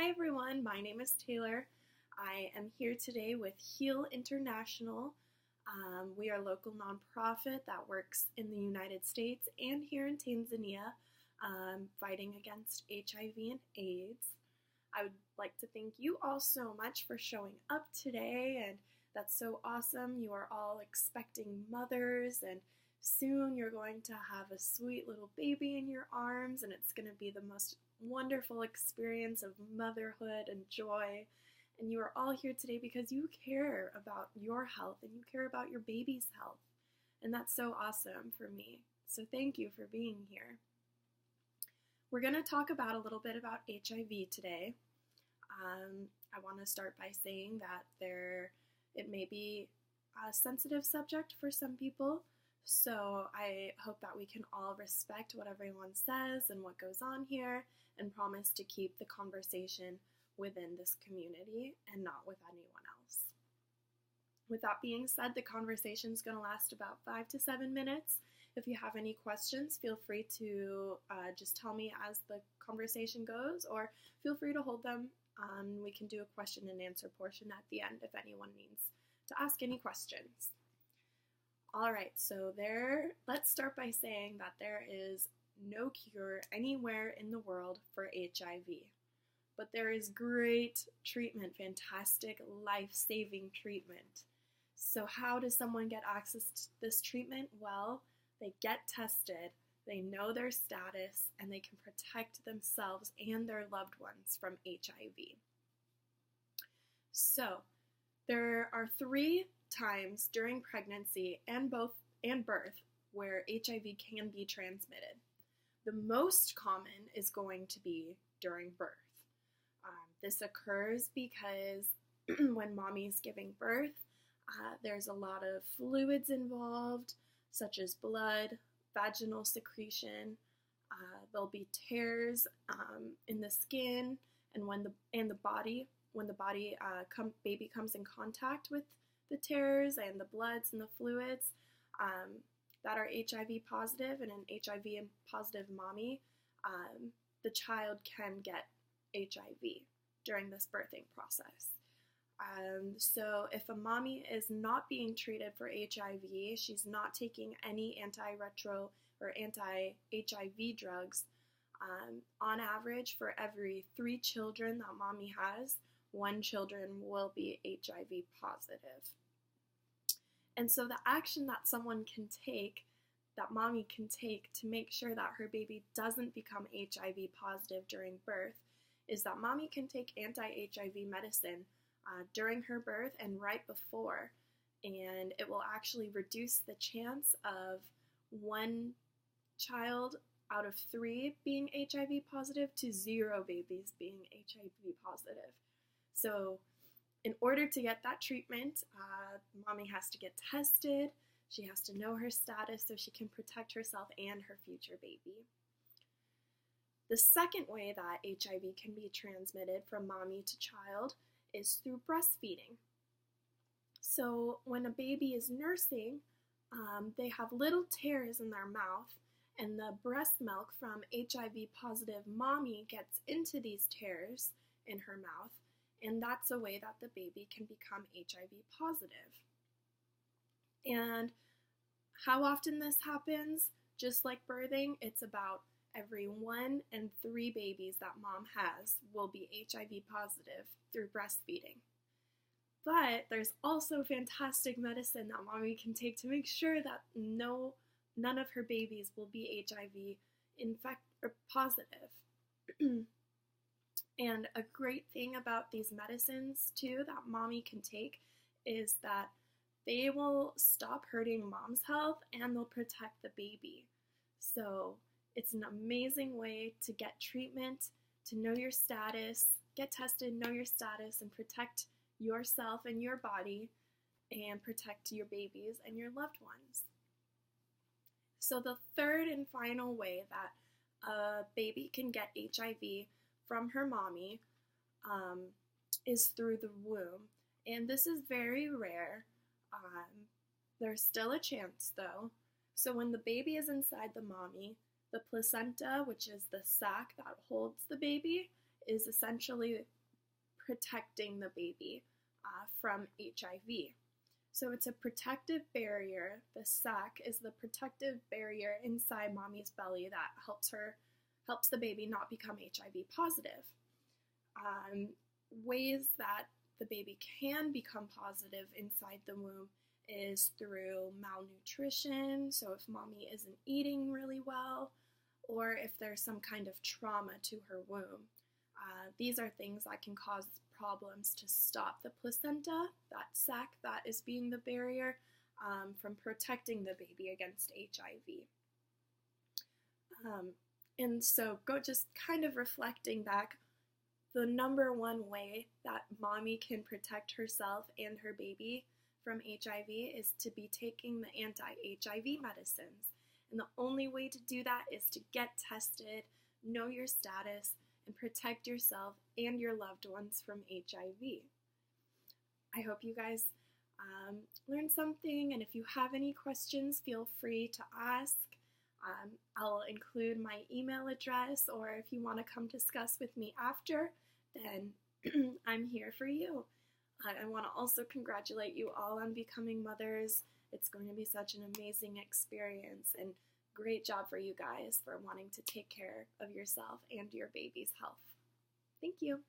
Hi everyone, my name is Taylor. I am here today with Heal International. We are a local nonprofit that works in the United States and here in Tanzania fighting against HIV and AIDS. I would like to thank you all so much for showing up today, and that's so awesome. You are all expecting mothers, and soon you're going to have a sweet little baby in your arms, and it's going to be the most wonderful experience of motherhood and joy. And you are all here today because you care about your health and you care about your baby's health. And that's so awesome for me. So thank you for being here. We're going to talk about a little bit about HIV today. I want to start by saying that it may be a sensitive subject for some people. So I hope that we can all respect what everyone says and what goes on here and promise to keep the conversation within this community and not with anyone else. With that being said, the conversation is going to last about 5 to 7 minutes. If you have any questions, feel free to just tell me as the conversation goes, or feel free to hold them. We can do a question and answer portion at the end if anyone needs to ask any questions. All right, so let's start by saying that there is no cure anywhere in the world for HIV, but there is great treatment, fantastic life-saving treatment. So how does someone get access to this treatment? Well, they get tested, they know their status, and they can protect themselves and their loved ones from HIV. So there are 3 times during pregnancy and birth where HIV can be transmitted. The most common is going to be during birth. This occurs because when mommy's giving birth, there's a lot of fluids involved, such as blood, vaginal secretion. There'll be tears in the skin, and when the baby comes in contact with the tears and the bloods and the fluids that are HIV positive, and an HIV positive mommy, the child can get HIV during this birthing process. So if a mommy is not being treated for HIV, she's not taking any antiretro or anti-HIV drugs, on average for every 3 children that mommy has, 1 children will be HIV positive. And so the action that mommy can take to make sure that her baby doesn't become HIV positive during birth is that mommy can take anti-HIV medicine during her birth and right before, and it will actually reduce the chance of 1 child out of 3 being HIV positive to 0 babies being HIV positive. So in order to get that treatment, mommy has to get tested. She has to know her status so she can protect herself and her future baby. The second way that HIV can be transmitted from mommy to child is through breastfeeding. So when a baby is nursing, they have little tears in their mouth, and the breast milk from HIV positive mommy gets into these tears in her mouth, and that's a way that the baby can become HIV positive. And how often this happens, just like birthing, it's about every 1 in 3 babies that mom has will be HIV positive through breastfeeding. But there's also fantastic medicine that mommy can take to make sure that none of her babies will be HIV positive. And a great thing about these medicines too that mommy can take is that they will stop hurting mom's health and they'll protect the baby. So it's an amazing way to get treatment, to know your status, get tested, know your status, and protect yourself and your body, and protect your babies and your loved ones. So the third and final way that a baby can get HIV from her mommy is through the womb. And this is very rare. There's still a chance though. So when the baby is inside the mommy, the placenta, which is the sac that holds the baby, is essentially protecting the baby from HIV. So it's a protective barrier. The sac is the protective barrier inside mommy's belly that helps the baby not become HIV positive. Ways that the baby can become positive inside the womb is through malnutrition, so if mommy isn't eating really well, or if there's some kind of trauma to her womb. These are things that can cause problems to stop the placenta, that sac that is being the barrier, from protecting the baby against HIV. And so just kind of reflecting back, the number one way that mommy can protect herself and her baby from HIV is to be taking the anti-HIV medicines. And the only way to do that is to get tested, know your status, and protect yourself and your loved ones from HIV. I hope you guys learned something, and if you have any questions, feel free to ask. I'll include my email address, or if you want to come discuss with me after, then I'm here for you. I want to also congratulate you all on becoming mothers. It's going to be such an amazing experience, and great job for you guys for wanting to take care of yourself and your baby's health. Thank you.